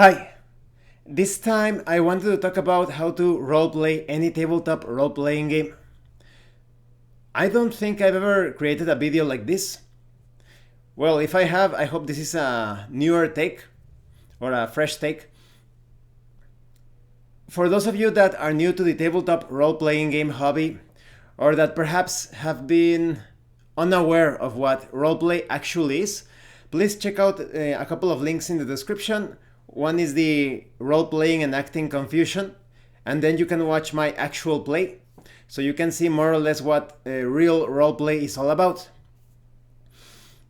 Hi! This time I wanted to talk about how to roleplay any tabletop role-playing game. I don't think I've ever created a video like this. Well, if I have, I hope this is a newer take or a fresh take. For those of you that are new to the tabletop role-playing game hobby, or that perhaps have been unaware of what roleplay actually is, please check out a couple of links in the description. One is the role-playing and acting confusion, and then you can watch my actual play, so you can see more or less what real roleplay is all about.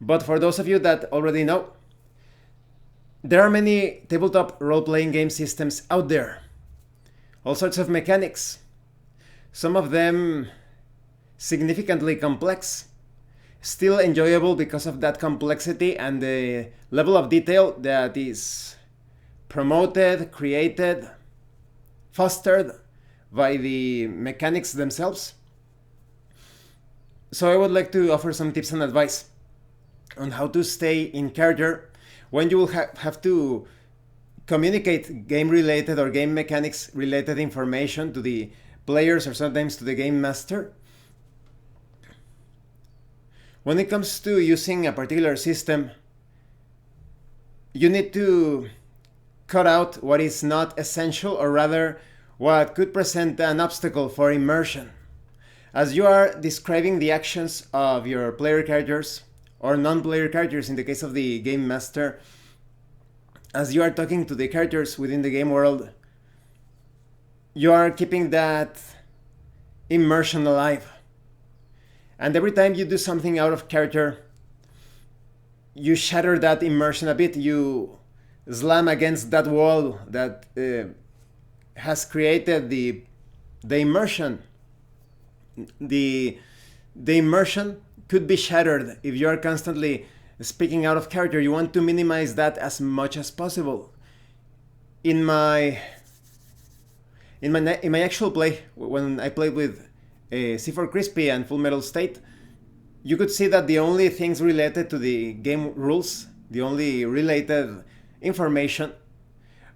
But for those of you that already know, there are many tabletop role-playing game systems out there. All sorts of mechanics. Some of them significantly complex, still enjoyable because of that complexity and the level of detail that is promoted, created, fostered by the mechanics themselves. So I would like to offer some tips and advice on how to stay in character when you will have to communicate game-related or game mechanics-related information to the players or sometimes to the game master. When it comes to using a particular system, you need to cut out what is not essential, or rather what could present an obstacle for immersion. As you are describing the actions of your player characters or non-player characters in the case of the game master, as you are talking to the characters within the game world, you are keeping that immersion alive. And every time you do something out of character, you shatter that immersion a bit. You slam against that wall that has created the immersion. The immersion could be shattered if you are constantly speaking out of character. You want to minimize that as much as possible. In my actual play, when I played with C4 Crispy and Full Metal State, you could see that the only things related to the game rules, the only related information,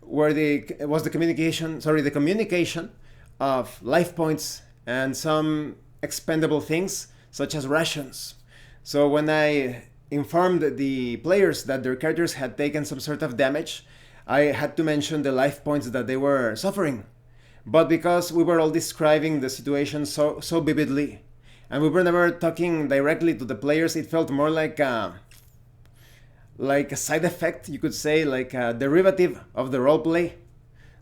was the communication of life points and some expendable things such as rations. So when I informed the players that their characters had taken some sort of damage, I had to mention the life points that they were suffering. But because we were all describing the situation so vividly, and we were never talking directly to the players, it felt more like a side effect, you could say, like a derivative of the roleplay.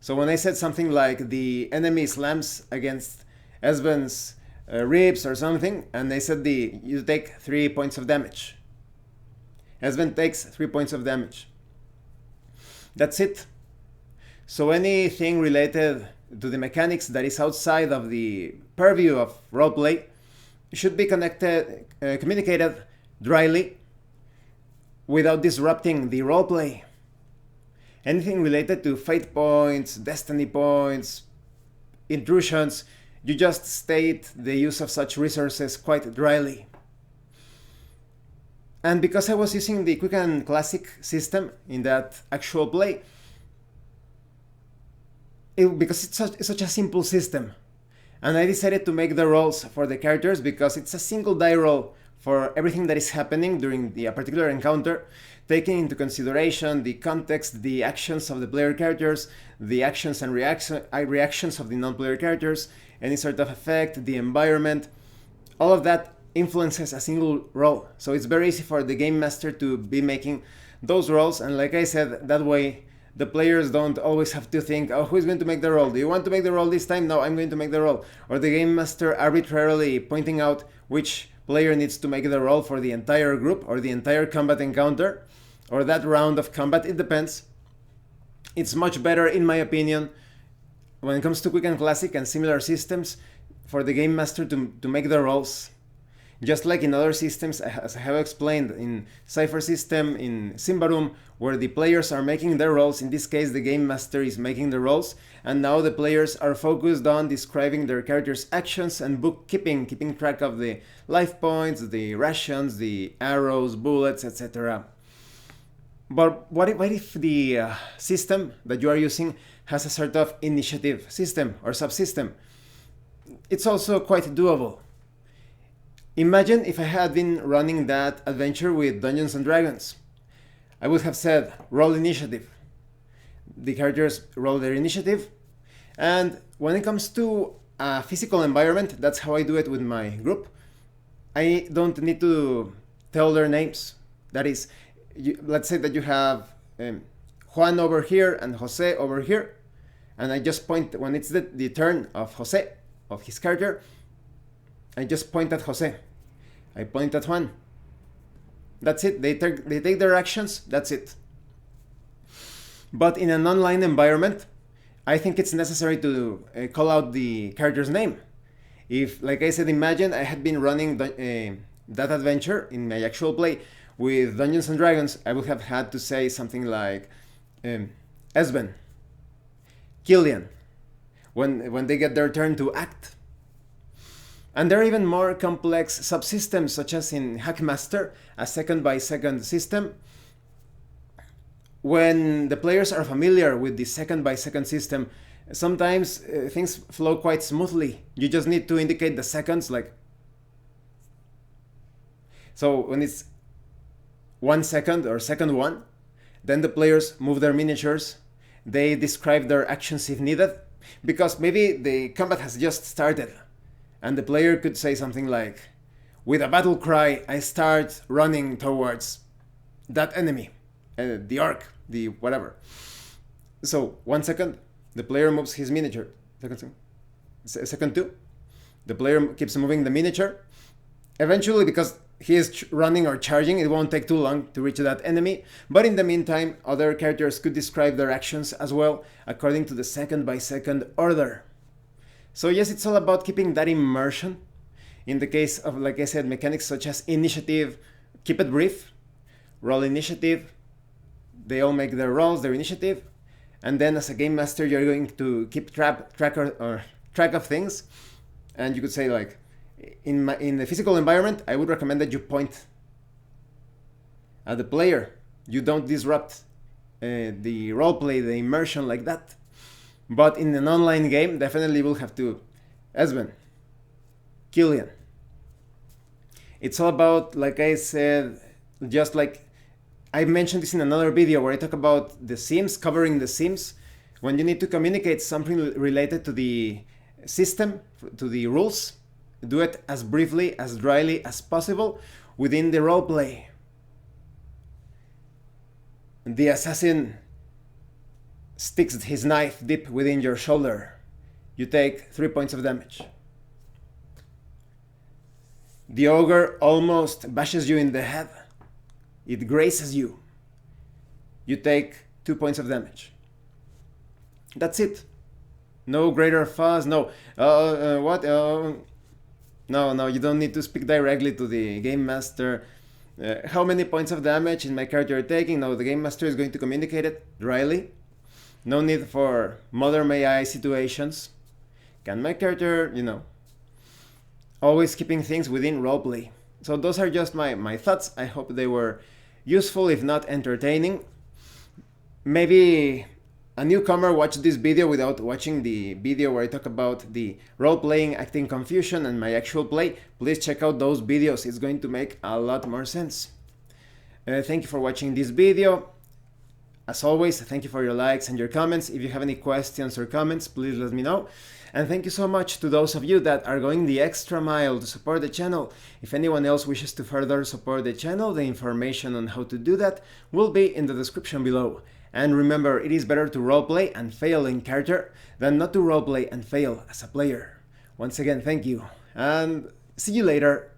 So when I said something like the enemy slams against Esben's ribs or something, and they said you take 3 points of damage. Esben takes 3 points of damage. That's it. So anything related to the mechanics that is outside of the purview of roleplay should be communicated dryly without disrupting the roleplay. Anything related to fate points, destiny points, intrusions, you just state the use of such resources quite dryly. And because I was using the Quick and Classic system in that actual play, because it's such a simple system, and I decided to make the rolls for the characters because it's a single die roll for everything that is happening during the particular encounter, taking into consideration the context, the actions of the player characters, the actions and reactions of the non-player characters, any sort of effect, the environment. All of that influences a single roll. So it's very easy for the game master to be making those rolls, and like I said, that way the players don't always have to think, oh, who's going to make the roll? Do you want to make the roll this time? No, I'm going to make the roll. Or the game master arbitrarily pointing out which player needs to make the roll for the entire group or the entire combat encounter or that round of combat. It depends. It's much better, in my opinion, when it comes to Quick and Classic and similar systems, for the game master to make the rolls. Just like in other systems, as I have explained, in Cypher system, in Symbaroum, where the players are making their roles, in this case the game master is making the roles, and now the players are focused on describing their characters' actions and bookkeeping, keeping track of the life points, the rations, the arrows, bullets, etc. But what if the system that you are using has a sort of initiative system or subsystem? It's also quite doable. Imagine if I had been running that adventure with Dungeons and Dragons. I would have said roll initiative. The characters roll their initiative, and when it comes to a physical environment, that's how I do it with my group. I don't need to tell their names. That is, let's say that you have Juan over here and Jose over here, and I just point when it's the turn of Jose, of his character. I just point at Jose. I point at Juan. That's it. They take their actions. That's it. But in an online environment, I think it's necessary to call out the character's name. If, like I said, imagine I had been running that adventure in my actual play with Dungeons and Dragons, I would have had to say something like Esben, Killian, when they get their turn to act. And there are even more complex subsystems, such as in Hackmaster, a second-by-second system. When the players are familiar with the second-by-second system, sometimes things flow quite smoothly. You just need to indicate the seconds, like... So when it's 1 second or second 1, then the players move their miniatures. They describe their actions if needed, because maybe the combat has just started. And the player could say something like, with a battle cry, I start running towards that enemy, the orc, the whatever. So 1 second, the player moves his miniature. Second 2, the player keeps moving the miniature. Eventually, because he is running or charging, it won't take too long to reach that enemy. But in the meantime, other characters could describe their actions as well, according to the second-by-second order. So yes, it's all about keeping that immersion. In the case of, like I said, mechanics such as initiative, keep it brief. Roll initiative. They all make their rolls, their initiative. And then as a game master, you're going to keep track of things. And you could say, like, in the physical environment, I would recommend that you point at the player. You don't disrupt the roleplay, the immersion like that. But in an online game, definitely will have to Esben, Killian. It's all about, like I said, just like I mentioned this in another video where I talk about the Sims, covering the Sims. When you need to communicate something related to the system, to the rules, do it as briefly, as dryly as possible within the roleplay. The assassin sticks his knife deep within your shoulder. You take 3 points of damage. The ogre almost bashes you in the head. It grazes you. You take 2 points of damage. That's it. No greater fuss, no. What? No, you don't need to speak directly to the game master. How many points of damage is my character taking? No, the game master is going to communicate it dryly. No need for mother may I situations. Can my character, always keeping things within roleplay. So those are just my thoughts. I hope they were useful, if not entertaining. Maybe a newcomer watched this video without watching the video where I talk about the role-playing, acting confusion, and my actual play. Please check out those videos. It's going to make a lot more sense. Thank you for watching this video. As always, thank you for your likes and your comments. If you have any questions or comments, please let me know. And thank you so much to those of you that are going the extra mile to support the channel. If anyone else wishes to further support the channel, the information on how to do that will be in the description below. And remember, it is better to roleplay and fail in character than not to roleplay and fail as a player. Once again, thank you, and see you later.